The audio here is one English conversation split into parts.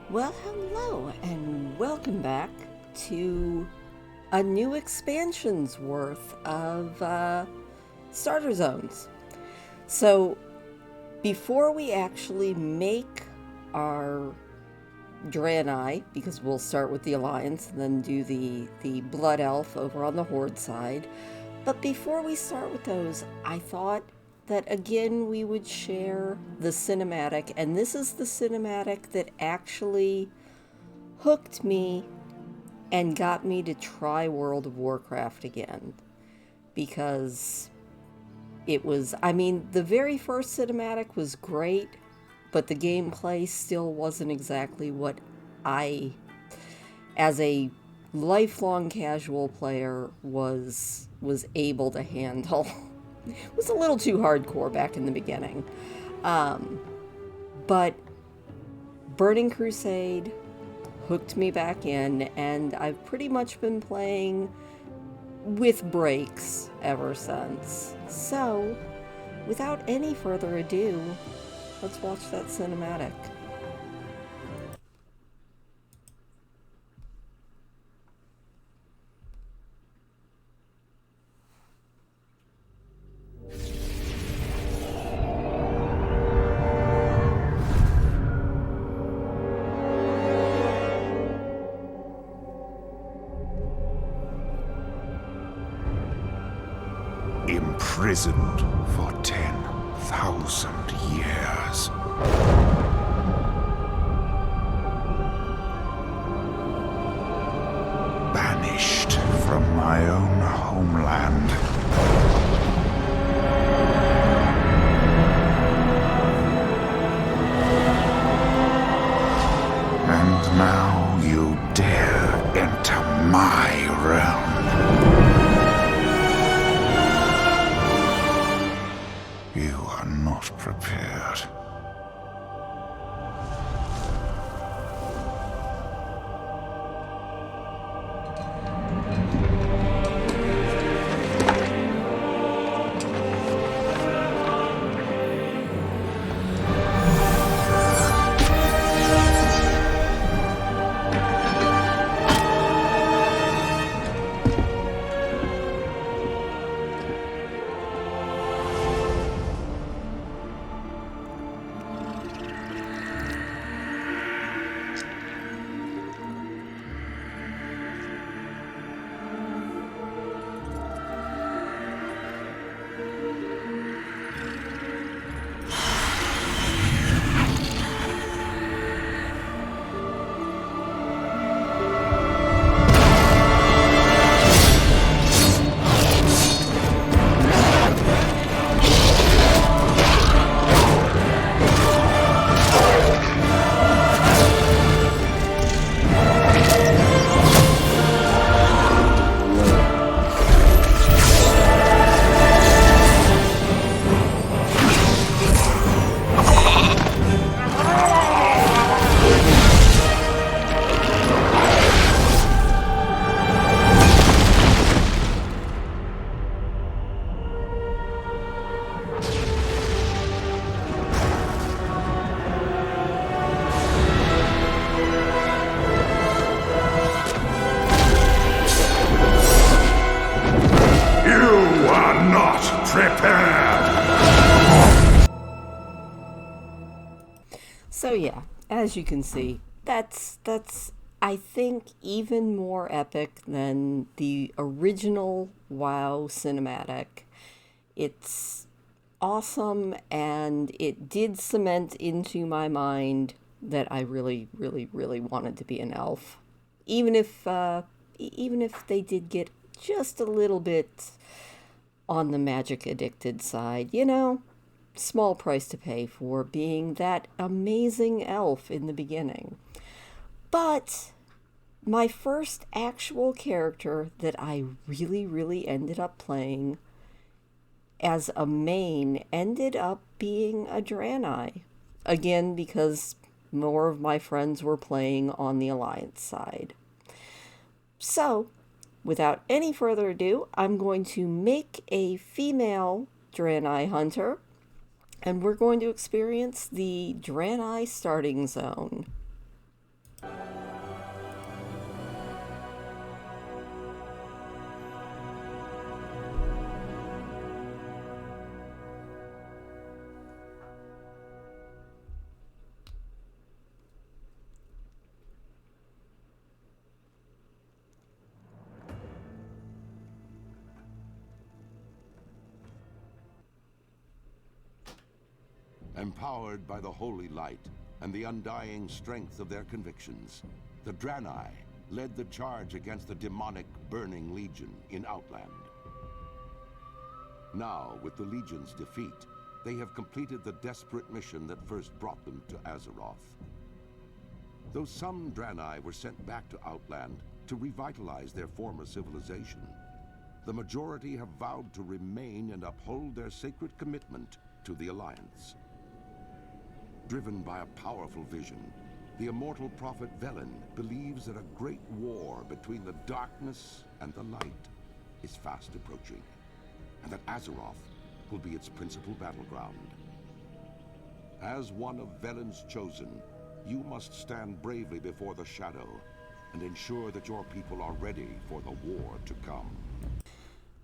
Well, hello, and welcome back to a new expansion's worth of starter zones. So, before we actually make our Draenei, because we'll start with the Alliance and then do the Blood Elf over on the Horde side, but before we start with those, I thought that again we would share the cinematic, and this is the cinematic that actually hooked me and got me to try World of Warcraft again. Because the very first cinematic was great, but the gameplay still wasn't exactly what I, as a lifelong casual player, was able to handle. It was a little too hardcore back in the beginning. But Burning Crusade hooked me back in, and I've pretty much been playing with breaks ever since. So, without any further ado, let's watch that cinematic. Imprisoned for 10,000 years. Banished from my own homeland. And now you dare enter my realm. You are not prepared. So yeah, as you can see, that's I think even more epic than the original WoW cinematic. It's awesome, and it did cement into my mind that I really, really, really wanted to be an elf, even if they did get just a little bit on the magic addicted side, small price to pay for being that amazing elf in the beginning. But my first actual character that I really, really ended up playing as a main ended up being a Draenei. Again, because more of my friends were playing on the Alliance side. So, without any further ado, I'm going to make a female Draenei hunter, and we're going to experience the Draenei starting zone. Empowered by the holy light and the undying strength of their convictions, the Draenei led the charge against the demonic Burning Legion in Outland. Now, with the Legion's defeat, they have completed the desperate mission that first brought them to Azeroth. Though some Draenei were sent back to Outland to revitalize their former civilization, the majority have vowed to remain and uphold their sacred commitment to the Alliance. Driven by a powerful vision, the immortal prophet Velen believes that a great war between the darkness and the light is fast approaching, and that Azeroth will be its principal battleground. As one of Velen's chosen, you must stand bravely before the Shadow and ensure that your people are ready for the war to come.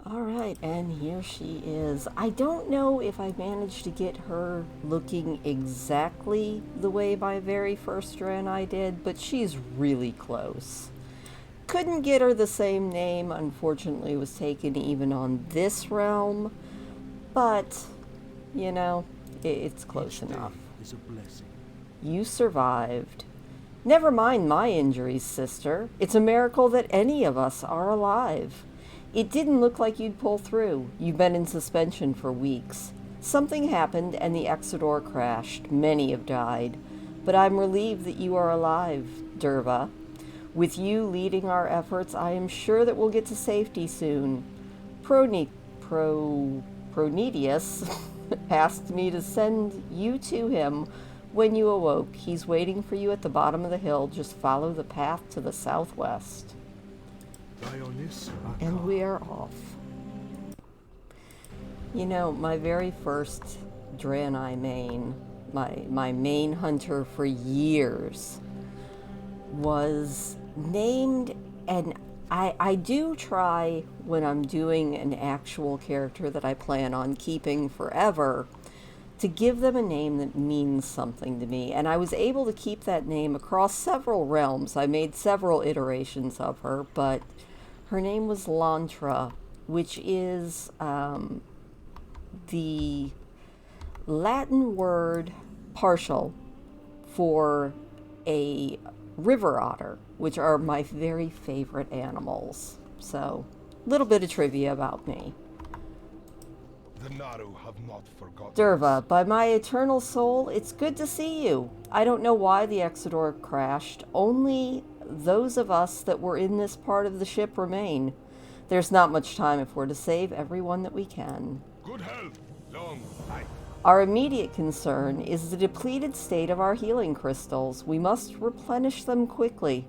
Alright, and here she is. I don't know if I managed to get her looking exactly the way my very first Draenei did, but she's really close. Couldn't get her the same name, unfortunately it was taken even on this realm, but, you know, it's close enough. Is a blessing. You survived. Never mind my injuries, sister. It's a miracle that any of us are alive. It didn't look like you'd pull through. You've been in suspension for weeks. Something happened and the Exodore crashed. Many have died. But I'm relieved that you are alive, Derva. With you leading our efforts, I am sure that we'll get to safety soon. Prometheus asked me to send you to him when you awoke. He's waiting for you at the bottom of the hill. Just follow the path to the southwest. And we are off. You know, my very first Draenei main, my main hunter for years, was named, and I do try when I'm doing an actual character that I plan on keeping forever to give them a name that means something to me. And I was able to keep that name across several realms. I made several iterations of her, but her name was Lantra, which is the Latin word partial for a river otter, which are my very favorite animals. So, a little bit of trivia about me. The Naru have not forgotten. Derva, by my eternal soul, it's good to see you. I don't know why the Exodore crashed. Only those of us that were in this part of the ship remain. There's not much time if we're to save everyone that we can. Good health, long life. Our immediate concern is the depleted state of our healing crystals. We must replenish them quickly.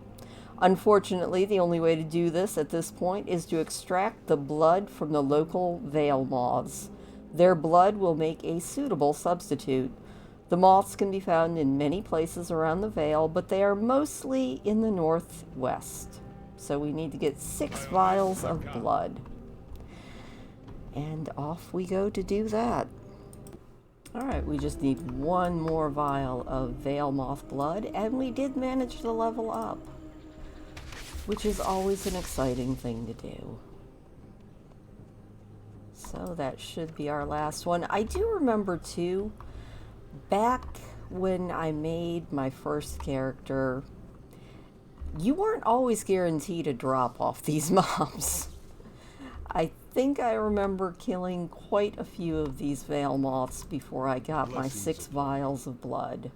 Unfortunately, the only way to do this at this point is to extract the blood from the local veil moths. Their blood will make a suitable substitute. The moths can be found in many places around the Vale, but they are mostly in the northwest. So we need to get 6 vials of blood. And off we go to do that. Alright, we just need 1 more vial of Veil Moth blood, and we did manage to level up, which is always an exciting thing to do. So that should be our last one. I do remember too, back when I made my first character, you weren't always guaranteed a drop off these mobs. I think I remember killing quite a few of these Veil Moths before I got my 6 vials of blood.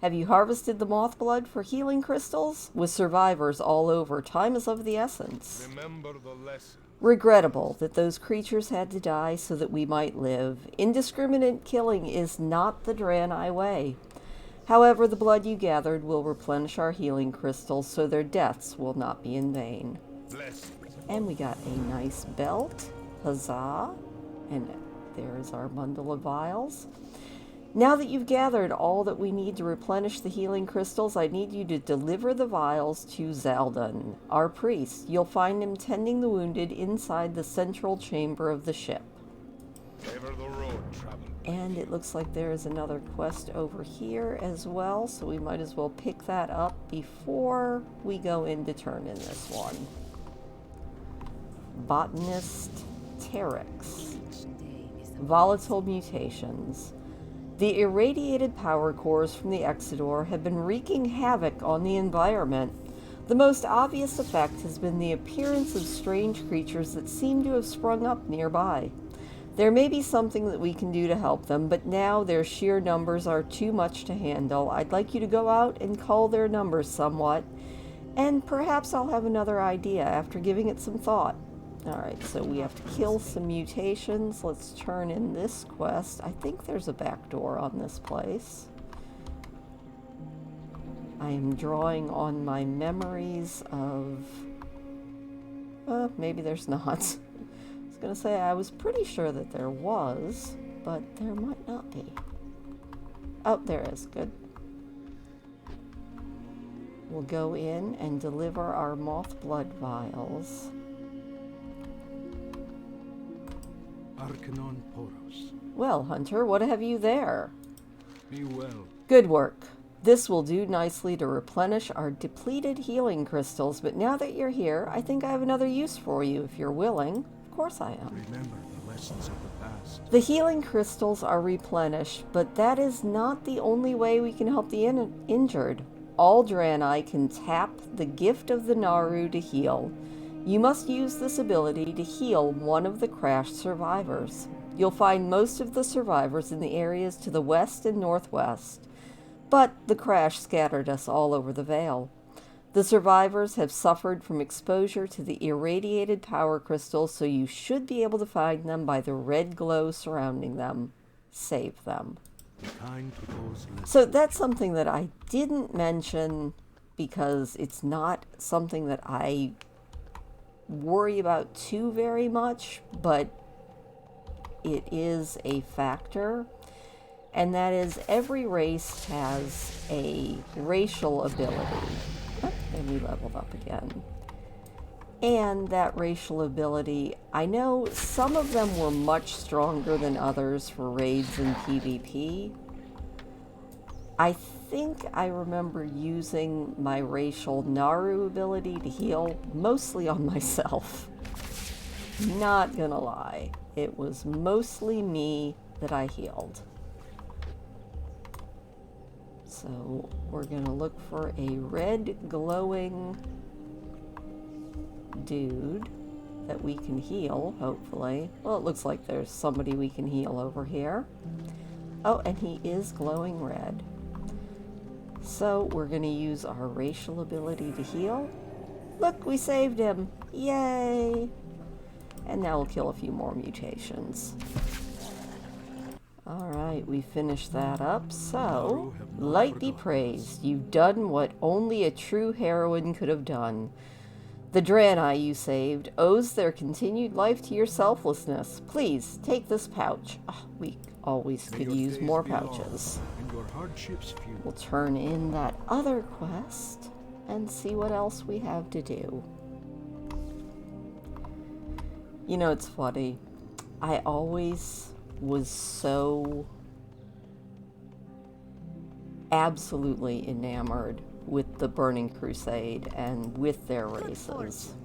Have you harvested the moth blood for healing crystals? With survivors all over, time is of the essence. Remember the lesson. Regrettable that those creatures had to die so that we might live. Indiscriminate killing is not the Draenei way. However, the blood you gathered will replenish our healing crystals, so their deaths will not be in vain. Blessings. And we got a nice belt. Huzzah. And there's our bundle of vials. Now that you've gathered all that we need to replenish the healing crystals, I need you to deliver the vials to Zaldun, our priest. You'll find him tending the wounded inside the central chamber of the ship. Favor the road, travel. And it looks like there is another quest over here as well, so we might as well pick that up before we go in to turn in this one. Botanist Terex. Volatile mutations. The irradiated power cores from the Exodore have been wreaking havoc on the environment. The most obvious effect has been the appearance of strange creatures that seem to have sprung up nearby. There may be something that we can do to help them, but now their sheer numbers are too much to handle. I'd like you to go out and cull their numbers somewhat, and perhaps I'll have another idea after giving it some thought. Alright, so we have to kill some mutations. Let's turn in this quest. I think there's a back door on this place. I am drawing on my memories of... maybe there's not. I was going to say I was pretty sure that there was, but there might not be. Oh, there is. Good. We'll go in and deliver our moth blood vials. Arcanon Poros. Well, Hunter, what have you there? Me well. Good work. This will do nicely to replenish our depleted healing crystals, but now that you're here, I think I have another use for you if you're willing. Of course I am. Remember the lessons of the past. The healing crystals are replenished, but that is not the only way we can help the injured. All Draenei can tap the gift of the Naru to heal. You must use this ability to heal one of the crashed survivors. You'll find most of the survivors in the areas to the west and northwest, but the crash scattered us all over the Vale. The survivors have suffered from exposure to the irradiated power crystals, so you should be able to find them by the red glow surrounding them. Save them. So that's something that I didn't mention because it's not something that I worry about too very much, but it is a factor, and that is every race has a racial ability. Oh, and we leveled up again. And that racial ability, I know some of them were much stronger than others for raids and PvP. I think I remember using my racial Naru ability to heal mostly on myself. Not gonna lie, it was mostly me that I healed. So we're gonna look for a red glowing dude that we can heal, hopefully. Well, it looks like there's somebody we can heal over here. Oh, and he is glowing red. So we're going to use our racial ability to heal. Look, we saved him. Yay! And now we'll kill a few more mutations. Alright, we finished that up. So, light be praised. You've done what only a true heroine could have done. The Draenei you saved owes their continued life to your selflessness. Please, take this pouch. Oh, we always could use more pouches. We'll turn in that other quest and see what else we have to do. You know, it's funny. I always was so absolutely enamored with the Burning Crusade and with their races.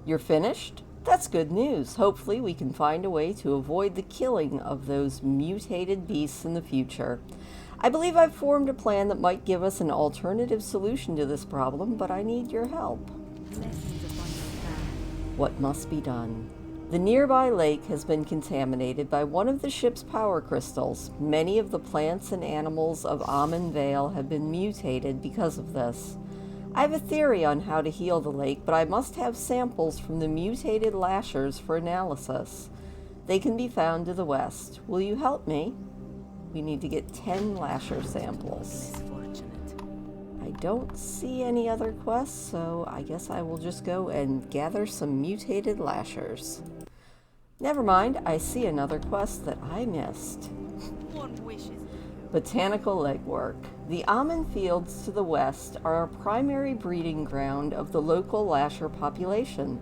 You're finished? That's good news. Hopefully we can find a way to avoid the killing of those mutated beasts in the future. I believe I've formed a plan that might give us an alternative solution to this problem, but I need your help. What must be done? The nearby lake has been contaminated by one of the ship's power crystals. Many of the plants and animals of Amon Vale have been mutated because of this. I have a theory on how to heal the lake, but I must have samples from the mutated lashers for analysis. They can be found to the west. Will you help me? We need to get 10 lasher samples. I don't see any other quests, so I guess I will just go and gather some mutated lashers. Never mind, I see another quest that I missed. One wishes. Botanical legwork. The almond fields to the west are a primary breeding ground of the local lasher population.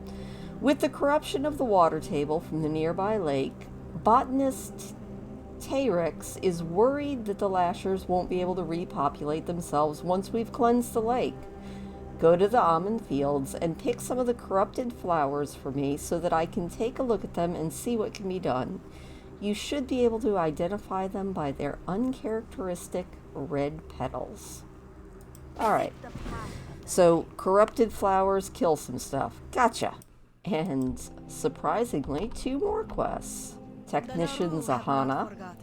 With the corruption of the water table from the nearby lake, botanist Tayrix is worried that the lashers won't be able to repopulate themselves once we've cleansed the lake. Go to the almond fields and pick some of the corrupted flowers for me so that I can take a look at them and see what can be done. You should be able to identify them by their uncharacteristic red petals. Alright, so corrupted flowers kill some stuff. Gotcha. And surprisingly, 2 more quests. Technician Zahana.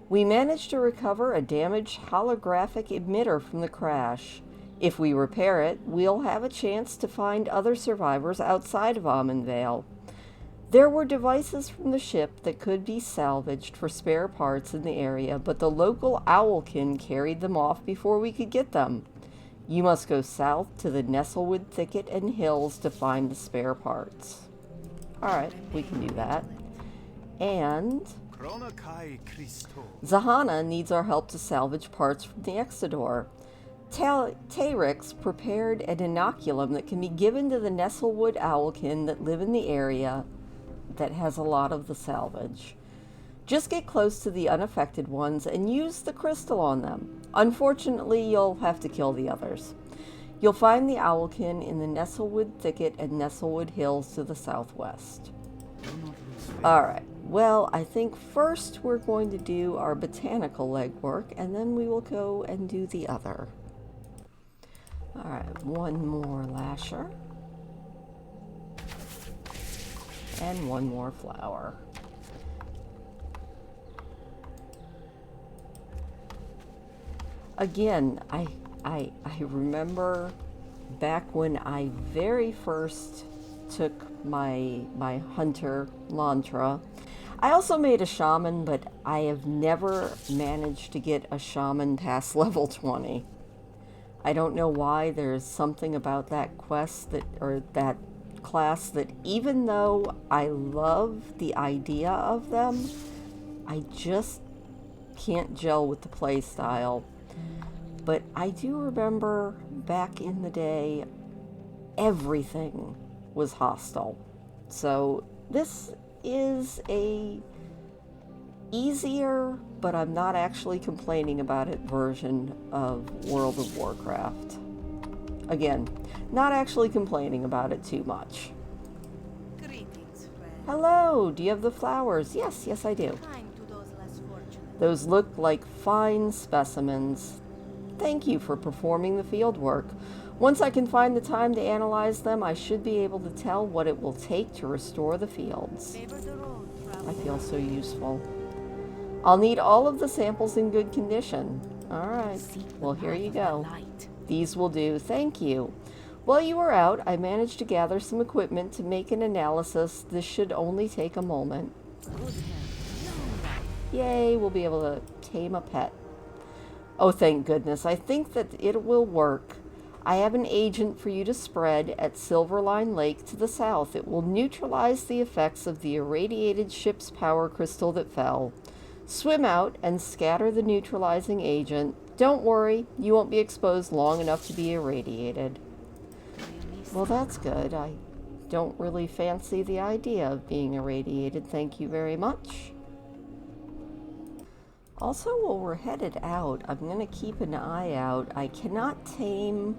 We managed to recover a damaged holographic emitter from the crash. If we repair it, we'll have a chance to find other survivors outside of Amanvale. There were devices from the ship that could be salvaged for spare parts in the area, but the local owlkin carried them off before we could get them. You must go south to the Nestlewood Thicket and Hills to find the spare parts. Alright, we can do that. And Zahana needs our help to salvage parts from the Exodore. Tayrix prepared an inoculum that can be given to the Nestlewood owlkin that live in the area that has a lot of the salvage. Just get close to the unaffected ones and use the crystal on them. Unfortunately, you'll have to kill the others. You'll find the owlkin in the Nestlewood Thicket and Nestlewood Hills to the southwest. Alright, well, I think first we're going to do our botanical legwork, and then we will go and do the other. Alright, 1 more lasher. And 1 more flower. Again, I remember back when I very first took my hunter Lantra. I also made a shaman, but I have never managed to get a shaman past level 20. I don't know why. There's something about that quest that class that even though I love the idea of them, I just can't gel with the play style. But I do remember back in the day, everything was hostile. So this is a easier, but I'm not actually complaining about it, version of World of Warcraft. Again, not actually complaining about it too much. Greetings, friend. Hello, do you have the flowers? Yes, I do. Kind to those less fortunate. Those look like fine specimens. Thank you for performing the field work. Once I can find the time to analyze them, I should be able to tell what it will take to restore the fields. Favor the road, traveler. I feel so useful. I'll need all of the samples in good condition. Alright, well here you go. These will do, thank you. While you were out, I managed to gather some equipment to make an analysis. This should only take a moment. Yay, we'll be able to tame a pet. Oh, thank goodness. I think that it will work. I have an agent for you to spread at Silverline Lake to the south. It will neutralize the effects of the irradiated ship's power crystal that fell. Swim out and scatter the neutralizing agent. Don't worry, you won't be exposed long enough to be irradiated. Well, that's good. I don't really fancy the idea of being irradiated. Thank you very much. Also, while we're headed out, I'm going to keep an eye out. I cannot tame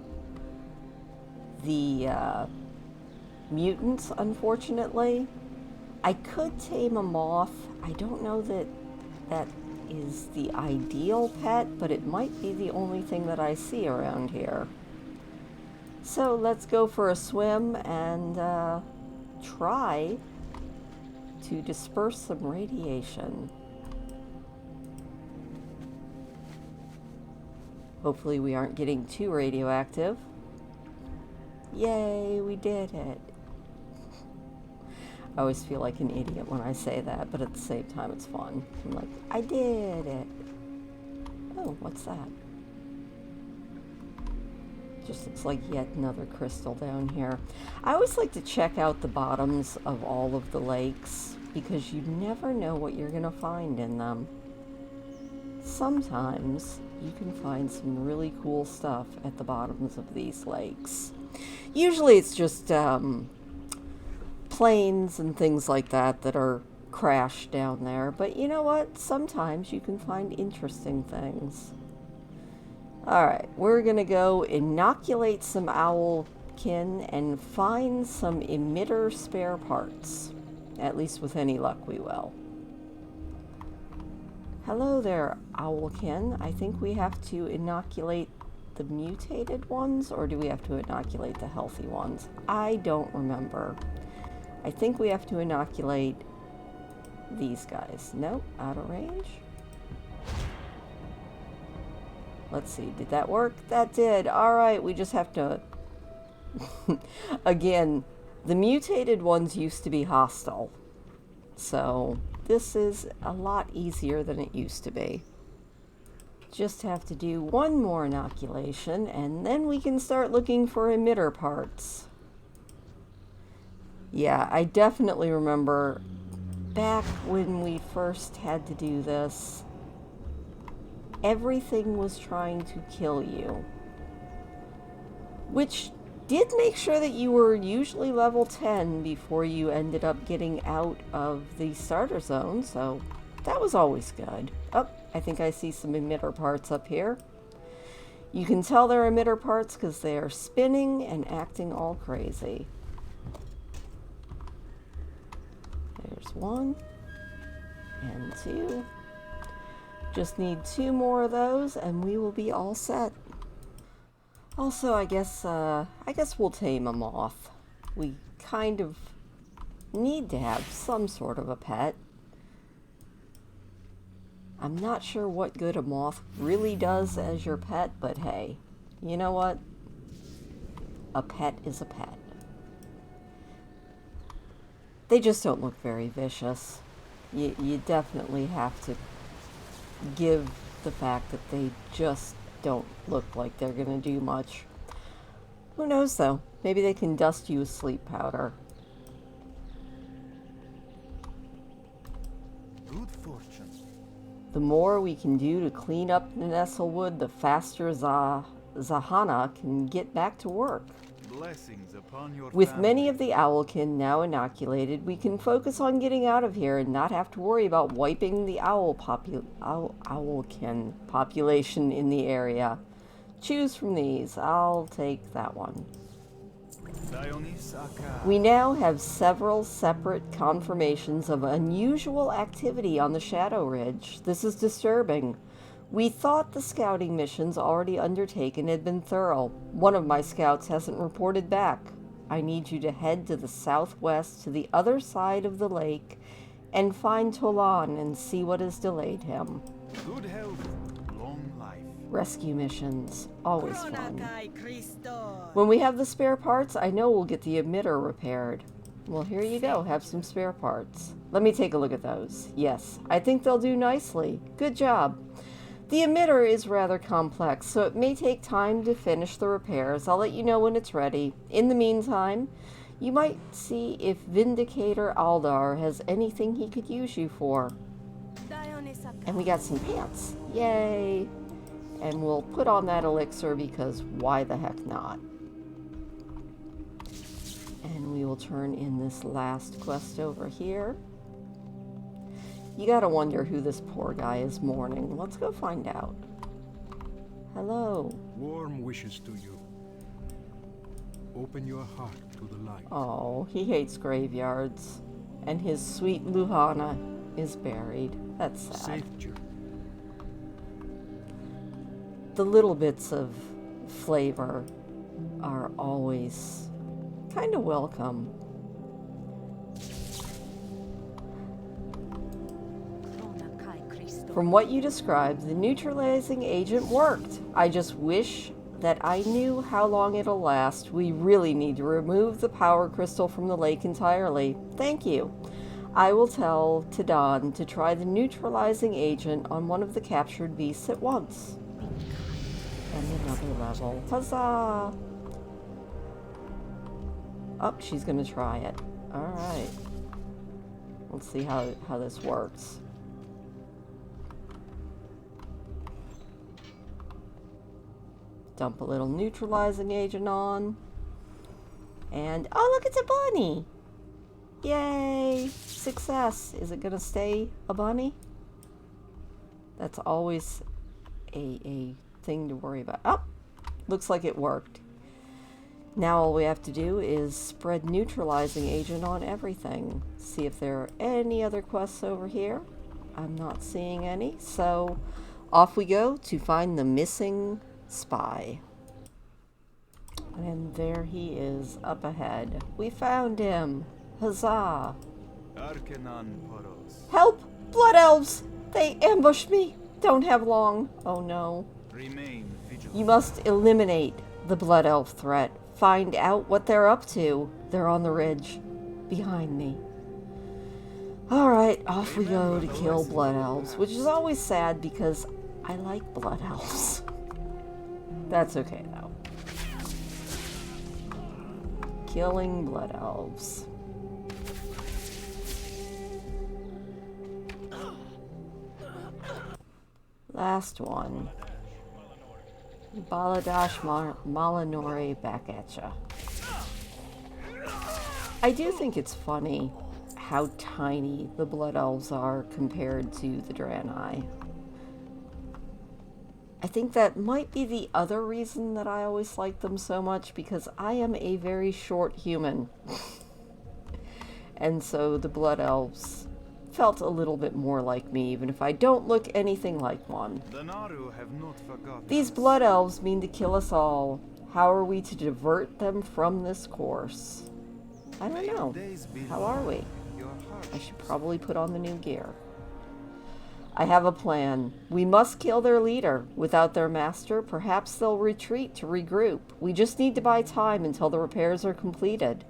the mutants, unfortunately. I could tame a moth. I don't know that that is the ideal pet, but it might be the only thing that I see around here. So let's go for a swim and try to disperse some radiation. Hopefully we aren't getting too radioactive. Yay, we did it. I always feel like an idiot when I say that, but at the same time it's fun. I'm like, I did it. Oh, what's that? Just looks like yet another crystal down here. I always like to check out the bottoms of all of the lakes because you never know what you're going to find in them. Sometimes you can find some really cool stuff at the bottoms of these lakes. Usually it's just planes and things like that that are crashed down there. But you know what? Sometimes you can find interesting things. Alright, we're going to go inoculate some owlkin and find some emitter spare parts. At least with any luck we will. Hello there, Owlkin. I think we have to inoculate the mutated ones, or do we have to inoculate the healthy ones? I don't remember. I think we have to inoculate these guys. Nope, out of range. Let's see, did that work? That did. Alright, we just have to... Again, the mutated ones used to be hostile. So, this is a lot easier than it used to be. Just have to do one more inoculation, and then we can start looking for emitter parts. Yeah, I definitely remember back when we first had to do this, everything was trying to kill you. Which did make sure that you were usually level 10 before you ended up getting out of the starter zone, so that was always good. Oh, I think I see some emitter parts up here. You can tell they're emitter parts because they are spinning and acting all crazy. There's one and two. Just need 2 more of those and we will be all set. Also, I guess we'll tame a moth. We kind of need to have some sort of a pet. I'm not sure what good a moth really does as your pet, but hey, you know what? A pet is a pet. They just don't look very vicious. You definitely have to give the fact that they just don't look like they're gonna do much. Who knows though? Maybe they can dust you with sleep powder. Good fortune. The more we can do to clean up the Nestlewood, the faster Zahana can get back to work. Blessings upon your With family. many of the Owlkin now inoculated, we can focus on getting out of here and not have to worry about wiping the Owlkin population in the area. Choose from these. I'll take that one. We now have several separate confirmations of unusual activity on the Shadow Ridge. This is disturbing. We thought the scouting missions already undertaken had been thorough. One of my scouts hasn't reported back. I need you to head to the southwest to the other side of the lake and find Tolan and see what has delayed him. Good health, long life. Rescue missions, always fun. Kronakai Christo. When we have the spare parts, I know we'll get the emitter repaired. Well, here you go, have some spare parts. Let me take a look at those. Yes, I think they'll do nicely. Good job. The emitter is rather complex, so it may take time to finish the repairs. I'll let you know when it's ready. In the meantime, you might see if Vindicator Aldar has anything he could use you for. And we got some pants. Yay! And we'll put on that elixir because why the heck not? And we will turn in this last quest over here. You gotta wonder who this poor guy is mourning. Let's go find out. Hello. Warm wishes to you. Open your heart to the light. Oh, he hates graveyards. And his sweet Luhana is buried. That's sad. Safe journey. The little bits of flavor are always kind of welcome. Kronakai Christo. From what you described, the neutralizing agent worked. I just wish that I knew how long it'll last. We really need to remove the power crystal from the lake entirely. Thank you. I will tell Tadan to try the neutralizing agent on one of the captured beasts at once. And another level. Huzzah! Oh, she's gonna try it. Alright. Let's see how this works. Dump a little neutralizing agent on. And, oh look, it's a bunny! Yay! Success! Is it gonna stay a bunny? That's always a thing to worry about. Oh! Looks like it worked. Now all we have to do is spread neutralizing agent on everything. See if there are any other quests over here. I'm not seeing any, so off we go to find the missing spy. And there he is, up ahead. We found him! Huzzah! Help! Blood Elves! They ambushed me! Don't have long. Oh no. Remain vigilant. You must eliminate the Blood Elf threat. Find out what they're up to. They're on the ridge. Behind me. Alright, off we go to kill Blood Elves, which is always sad because I like Blood Elves. That's okay though. Killing Blood Elves. Last one. Baladash Malinori back at ya. I do think it's funny how tiny the Blood Elves are compared to the Draenei. I think that might be the other reason that I always like them so much, because I am a very short human. And so the Blood Elves felt a little bit more like me, even if I don't look anything like one. The Naru have not forgotten. These Blood Elves mean to kill us all. How are we to divert them from this course? I don't know. How are we? I should probably put on the new gear. I have a plan. We must kill their leader. Without their master, perhaps they'll retreat to regroup. We just need to buy time until the repairs are completed.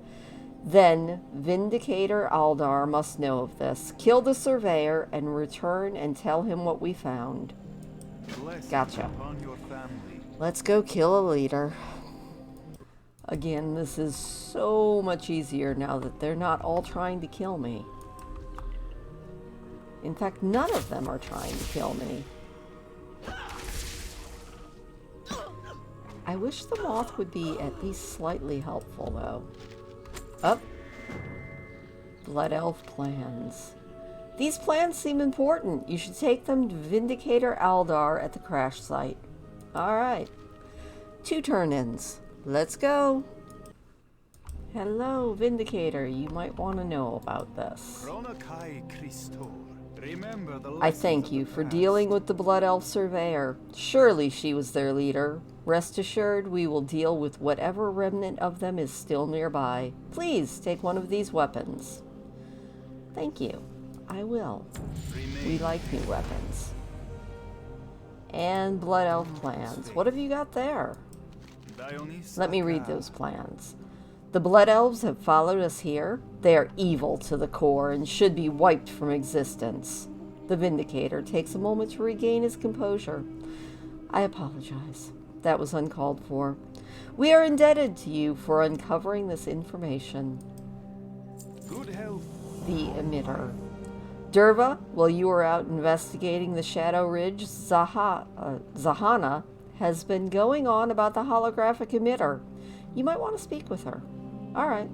Then, Vindicator Aldar must know of this. Kill the surveyor and return and tell him what we found. Gotcha. Let's go kill a leader. Again, this is so much easier now that they're not all trying to kill me. In fact, none of them are trying to kill me. I wish the moth would be at least slightly helpful, though. Up. Blood Elf plans. These plans seem important. You should take them to Vindicator Aldar at the crash site. Alright. 2 turn-ins. Let's go. Hello, Vindicator. You might want to know about this. I thank you for dealing with the Blood Elf Surveyor. Surely she was their leader. Rest assured, we will deal with whatever remnant of them is still nearby. Please take one of these weapons. Thank you. I will. We like new weapons. And Blood Elf plans. What have you got there? Let me read those plans. The Blood Elves have followed us here. They are evil to the core and should be wiped from existence. The Vindicator takes a moment to regain his composure. I apologize. That was uncalled for. We are indebted to you for uncovering this information. Good health. The emitter. Derva, while you were out investigating the Shadow Ridge, Zahana has been going on about the holographic emitter. You might want to speak with her. Alright.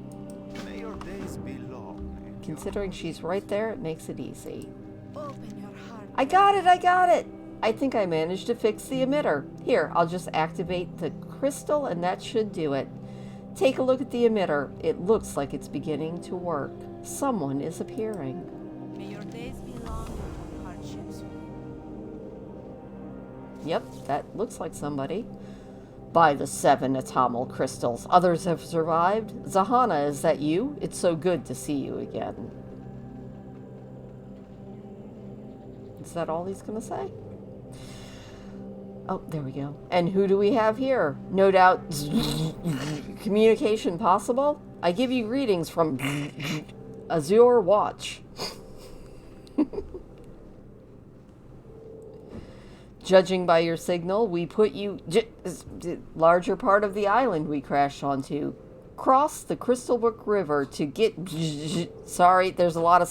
May your days be long. Considering she's right there, it makes it easy. Open your heart. I got it! I think I managed to fix the emitter. Here, I'll just activate the crystal and that should do it. Take a look at the emitter. It looks like it's beginning to work. Someone is appearing. May your days be long and hardships. Yep, that looks like somebody. By the 7 atomal crystals. Others have survived. Zahana, is that you? It's so good to see you again. Is that all he's gonna say? Oh, there we go. And who do we have here? No doubt communication possible? I give you greetings from Azure Watch. Judging by your signal, we put you... larger part of the island we crashed onto. Cross the Crystalbrook River to get... Sorry, there's a lot of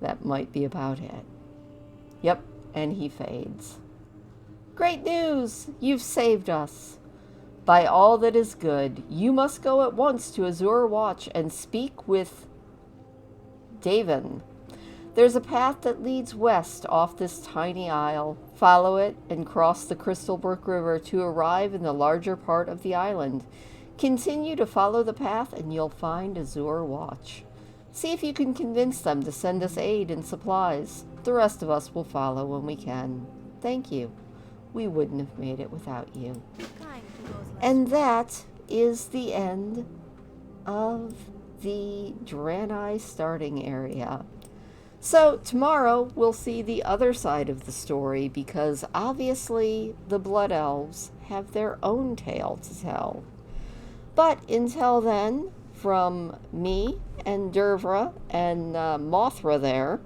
That might be about it. Yep, and he fades. Great news! You've saved us. By all that is good, you must go at once to Azure Watch and speak with Davin. There's a path that leads west off this tiny isle. Follow it and cross the Crystalbrook River to arrive in the larger part of the island. Continue to follow the path and you'll find Azure Watch. See if you can convince them to send us aid and supplies. The rest of us will follow when we can. Thank you. We wouldn't have made it without you. Be kind to those less And that is the end of the Draenei starting area. So tomorrow we'll see the other side of the story because obviously the Blood Elves have their own tale to tell. But until then, from me and Dervra and Mothra there,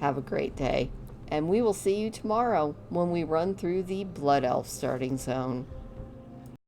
have a great day. And we will see you tomorrow when we run through the Blood Elf starting zone.